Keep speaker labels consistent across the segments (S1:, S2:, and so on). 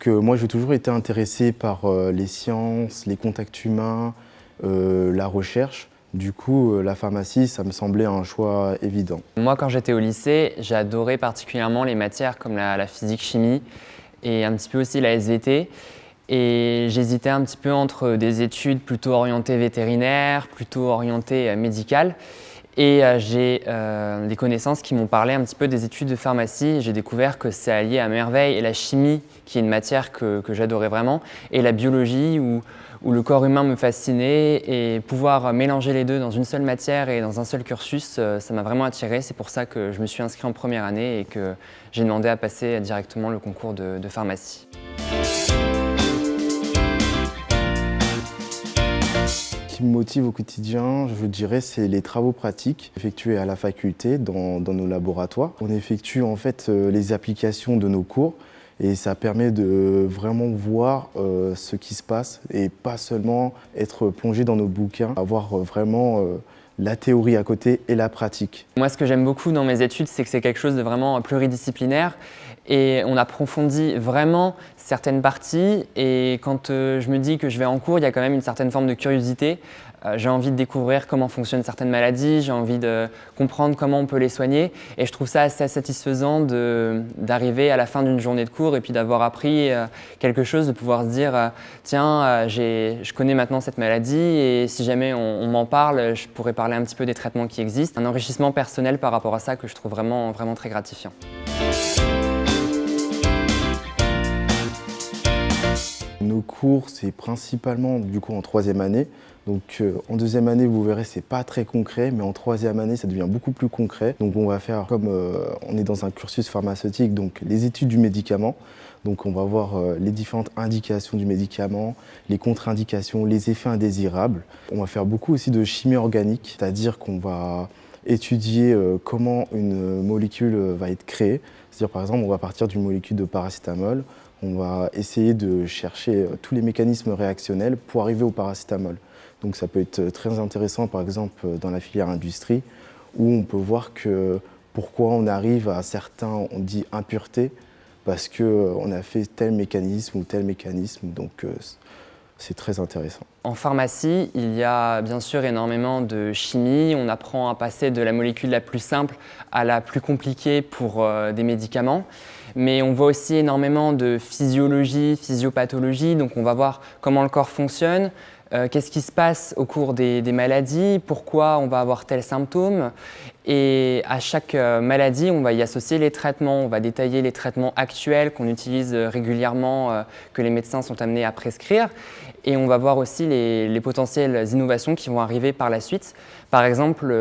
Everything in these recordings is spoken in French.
S1: Moi j'ai toujours été intéressé par les sciences, les contacts humains, la recherche. Du coup, la pharmacie, ça me semblait un choix évident.
S2: Moi, quand j'étais au lycée, j'ai adoré particulièrement les matières comme la physique-chimie et un petit peu aussi la SVT. Et j'hésitais un petit peu entre des études plutôt orientées vétérinaires, plutôt orientées médicales. Et j'ai des connaissances qui m'ont parlé un petit peu des études de pharmacie. J'ai découvert que c'est allié à merveille et la chimie, qui est une matière que j'adorais vraiment, et la biologie, où le corps humain me fascinait, et pouvoir mélanger les deux dans une seule matière et dans un seul cursus, ça m'a vraiment attiré. C'est pour ça que je me suis inscrit en première année et que j'ai demandé à passer directement le concours de pharmacie.
S1: Ce qui me motive au quotidien, je dirais, c'est les travaux pratiques effectués à la faculté dans nos laboratoires. On effectue en fait les applications de nos cours et ça permet de vraiment voir ce qui se passe et pas seulement être plongé dans nos bouquins, avoir vraiment la théorie à côté et la pratique.
S2: Moi, ce que j'aime beaucoup dans mes études, c'est que c'est quelque chose de vraiment pluridisciplinaire et on approfondit vraiment certaines parties. Et quand je me dis que je vais en cours, il y a quand même une certaine forme de curiosité. J'ai envie de découvrir comment fonctionnent certaines maladies, j'ai envie de comprendre comment on peut les soigner. Et je trouve ça assez satisfaisant d'arriver à la fin d'une journée de cours et puis d'avoir appris quelque chose, de pouvoir se dire tiens, je connais maintenant cette maladie et si jamais on m'en parle, je pourrais parler un petit peu des traitements qui existent. Un enrichissement personnel par rapport à ça que je trouve vraiment, vraiment très gratifiant.
S1: Nos cours, c'est principalement du coup en troisième année. Donc en deuxième année, vous verrez, c'est pas très concret, mais en troisième année, ça devient beaucoup plus concret. Donc on va faire, comme on est dans un cursus pharmaceutique, donc les études du médicament. Donc on va voir les différentes indications du médicament, les contre-indications, les effets indésirables. On va faire beaucoup aussi de chimie organique, c'est-à-dire qu'on va étudier comment une molécule va être créée. C'est-à-dire par exemple, on va partir d'une molécule de paracétamol, on va essayer de chercher tous les mécanismes réactionnels pour arriver au paracétamol. Donc ça peut être très intéressant par exemple dans la filière industrie où on peut voir que pourquoi on arrive à certains, on dit impuretés, parce qu'on a fait tel mécanisme ou tel mécanisme, donc c'est très intéressant.
S2: En pharmacie, il y a bien sûr énormément de chimie. On apprend à passer de la molécule la plus simple à la plus compliquée pour des médicaments. Mais on voit aussi énormément de physiologie, physiopathologie. Donc on va voir comment le corps fonctionne, qu'est-ce qui se passe au cours des maladies, pourquoi on va avoir tel symptôme. Et à chaque maladie, on va y associer les traitements. On va détailler les traitements actuels qu'on utilise régulièrement, que les médecins sont amenés à prescrire. Et on va voir aussi les potentielles innovations qui vont arriver par la suite. Par exemple,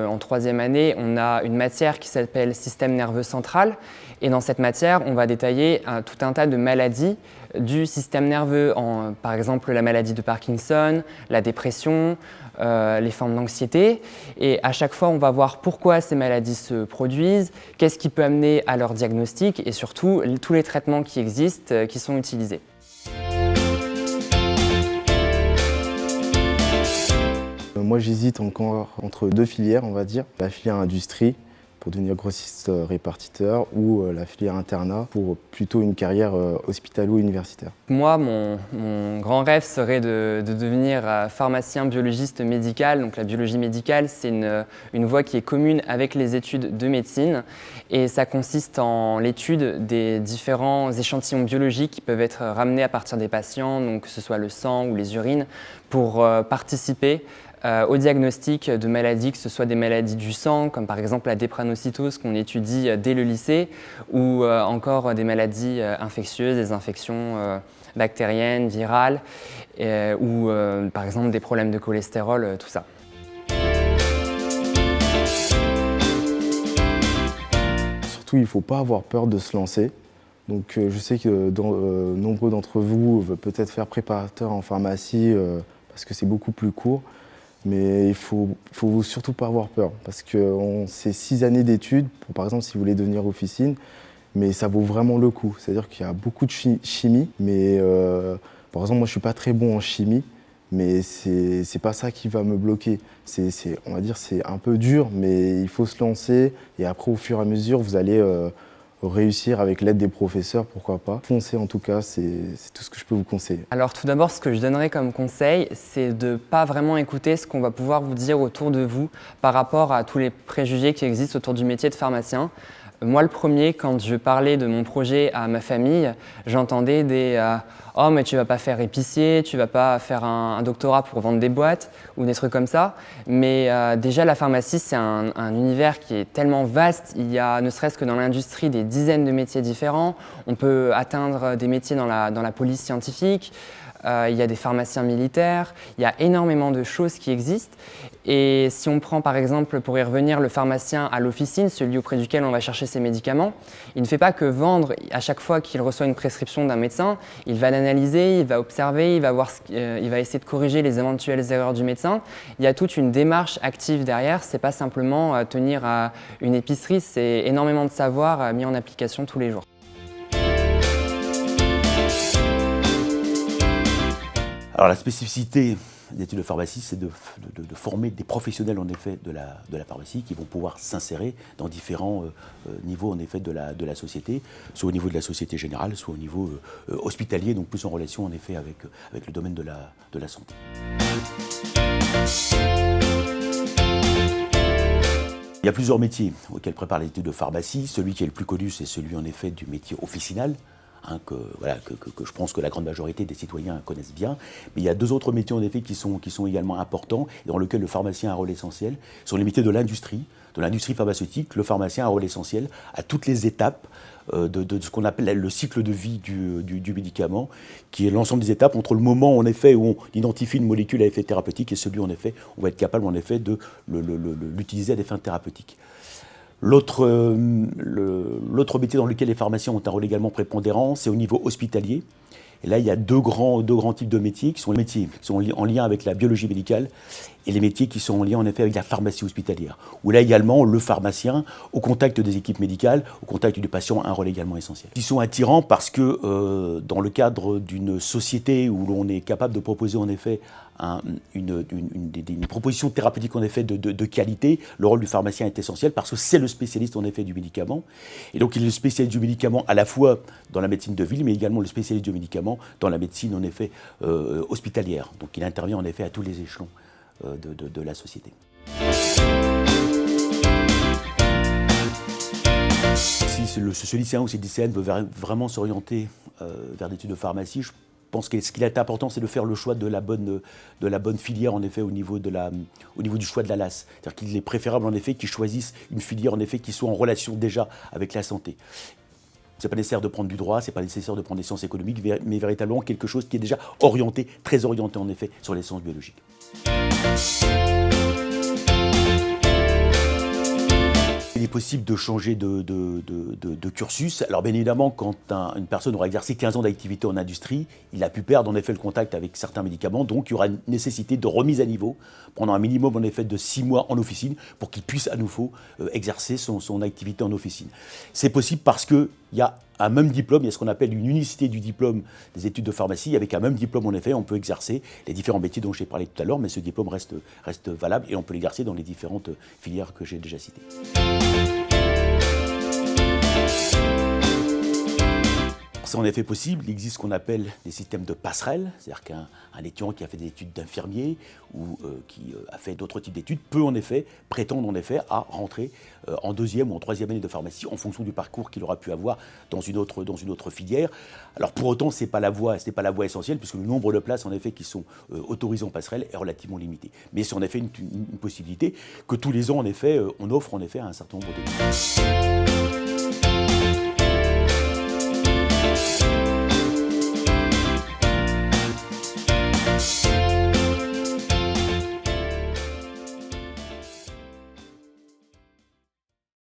S2: en troisième année, on a une matière qui s'appelle système nerveux central. Et dans cette matière, on va détailler tout un tas de maladies du système nerveux, par exemple la maladie de Parkinson, la dépression, les formes d'anxiété. Et à chaque fois, on va voir pourquoi ces maladies se produisent, qu'est-ce qui peut amener à leur diagnostic et surtout tous les traitements qui existent, qui sont utilisés.
S1: Moi, j'hésite encore entre deux filières, on va dire. La filière industrie, pour devenir grossiste répartiteur, ou la filière internat, pour plutôt une carrière hospitalo-universitaire.
S2: Moi, mon grand rêve serait de devenir pharmacien biologiste médical. Donc la biologie médicale, c'est une voie qui est commune avec les études de médecine. Et ça consiste en l'étude des différents échantillons biologiques qui peuvent être ramenés à partir des patients, donc que ce soit le sang ou les urines, pour participer au diagnostic de maladies, que ce soit des maladies du sang, comme par exemple la drépanocytose qu'on étudie dès le lycée, ou encore des maladies infectieuses, des infections bactériennes, virales, ou par exemple des problèmes de cholestérol, tout ça.
S1: Surtout, il ne faut pas avoir peur de se lancer. Donc, je sais que nombreux d'entre vous veulent peut-être faire préparateur en pharmacie parce que c'est beaucoup plus court. Mais il ne faut surtout pas avoir peur parce que c'est 6 années d'études, par exemple si vous voulez devenir officine, mais ça vaut vraiment le coup. C'est-à-dire qu'il y a beaucoup de chimie, mais par exemple moi je ne suis pas très bon en chimie, mais c'est pas ça qui va me bloquer. On va dire c'est un peu dur, mais il faut se lancer et après au fur et à mesure vous allez réussir avec l'aide des professeurs, pourquoi pas. Foncez en tout cas, c'est tout ce que je peux vous conseiller.
S2: Alors tout d'abord, ce que je donnerais comme conseil, c'est de ne pas vraiment écouter ce qu'on va pouvoir vous dire autour de vous par rapport à tous les préjugés qui existent autour du métier de pharmacien. Moi, le premier, quand je parlais de mon projet à ma famille, j'entendais des oh, mais tu vas pas faire épicier, tu vas pas faire un doctorat pour vendre des boîtes ou des trucs comme ça. Mais déjà, la pharmacie, c'est un univers qui est tellement vaste. Il y a, ne serait-ce que dans l'industrie, des dizaines de métiers différents. On peut atteindre des métiers dans la police scientifique. Il y a des pharmaciens militaires, il y a énormément de choses qui existent. Et si on prend par exemple, pour y revenir, le pharmacien à l'officine, celui auprès duquel on va chercher ses médicaments, il ne fait pas que vendre à chaque fois qu'il reçoit une prescription d'un médecin, il va l'analyser, il va observer, il va essayer de corriger les éventuelles erreurs du médecin. Il y a toute une démarche active derrière, c'est pas simplement tenir à une épicerie, c'est énormément de savoir mis en application tous les jours.
S3: Alors la spécificité des études de pharmacie, c'est de former des professionnels en effet de la pharmacie qui vont pouvoir s'insérer dans différents niveaux en effet de la société, soit au niveau de la société générale, soit au niveau hospitalier, donc plus en relation en effet avec le domaine de la santé. Il y a plusieurs métiers auxquels préparent les études de pharmacie. Celui qui est le plus connu, c'est celui en effet du métier officinal. Que je pense que la grande majorité des citoyens connaissent bien. Mais il y a deux autres métiers en effet qui sont également importants et dans lesquels le pharmacien a un rôle essentiel. Ce sont les métiers de l'industrie pharmaceutique. Le pharmacien a un rôle essentiel à toutes les étapes de ce qu'on appelle le cycle de vie du médicament, qui est l'ensemble des étapes entre le moment en effet où on identifie une molécule à effet thérapeutique et celui en effet où on va être capable en effet de l'utiliser à des fins thérapeutiques. L'autre métier dans lequel les pharmaciens ont un rôle également prépondérant, c'est au niveau hospitalier. Et là, il y a deux grands types de métiers qui sont les métiers qui sont en lien avec la biologie médicale et les métiers qui sont en lien en effet avec la pharmacie hospitalière. Où là également, le pharmacien, au contact des équipes médicales, au contact du patient, a un rôle également essentiel. Ils sont attirants parce que dans le cadre d'une société où l'on est capable de proposer en effet une proposition thérapeutique en effet de qualité, le rôle du pharmacien est essentiel parce que c'est le spécialiste en effet du médicament. Et donc il est le spécialiste du médicament à la fois dans la médecine de ville, mais également le spécialiste du médicament dans la médecine en effet hospitalière. Donc il intervient en effet à tous les échelons de la société. Si ce lycéen ou cette lycéenne veut vraiment s'orienter vers l'étude de pharmacie, je pense que ce qui est important, c'est de faire le choix de la bonne filière, en effet, au niveau du choix de la LAS. C'est-à-dire qu'il est préférable, en effet, qu'ils choisissent une filière, en effet, qui soit en relation déjà avec la santé. Ce n'est pas nécessaire de prendre du droit, ce n'est pas nécessaire de prendre des sciences économiques, mais véritablement quelque chose qui est déjà orienté, très orienté, en effet, sur les sciences biologiques. Il est possible de changer de cursus. Alors bien évidemment, quand une personne aura exercé 15 ans d'activité en industrie, il a pu perdre en effet le contact avec certains médicaments, donc il y aura une nécessité de remise à niveau pendant un minimum en effet de 6 mois en officine pour qu'il puisse à nouveau exercer son activité en officine. C'est possible parce qu'il y a un même diplôme, il y a ce qu'on appelle une unicité du diplôme des études de pharmacie. Avec un même diplôme, en effet, on peut exercer les différents métiers dont j'ai parlé tout à l'heure, mais ce diplôme reste valable et on peut l'exercer dans les différentes filières que j'ai déjà citées. C'est en effet possible, il existe ce qu'on appelle des systèmes de passerelles, c'est-à-dire qu'un étudiant qui a fait des études d'infirmier ou qui a fait d'autres types d'études peut en effet prétendre en effet à rentrer en deuxième ou en troisième année de pharmacie en fonction du parcours qu'il aura pu avoir dans une autre filière. Alors pour autant, ce n'est pas la voie essentielle puisque le nombre de places en effet qui sont autorisées en passerelle est relativement limité. Mais c'est en effet une possibilité que tous les ans en effet on offre en effet à un certain nombre d'étudiants.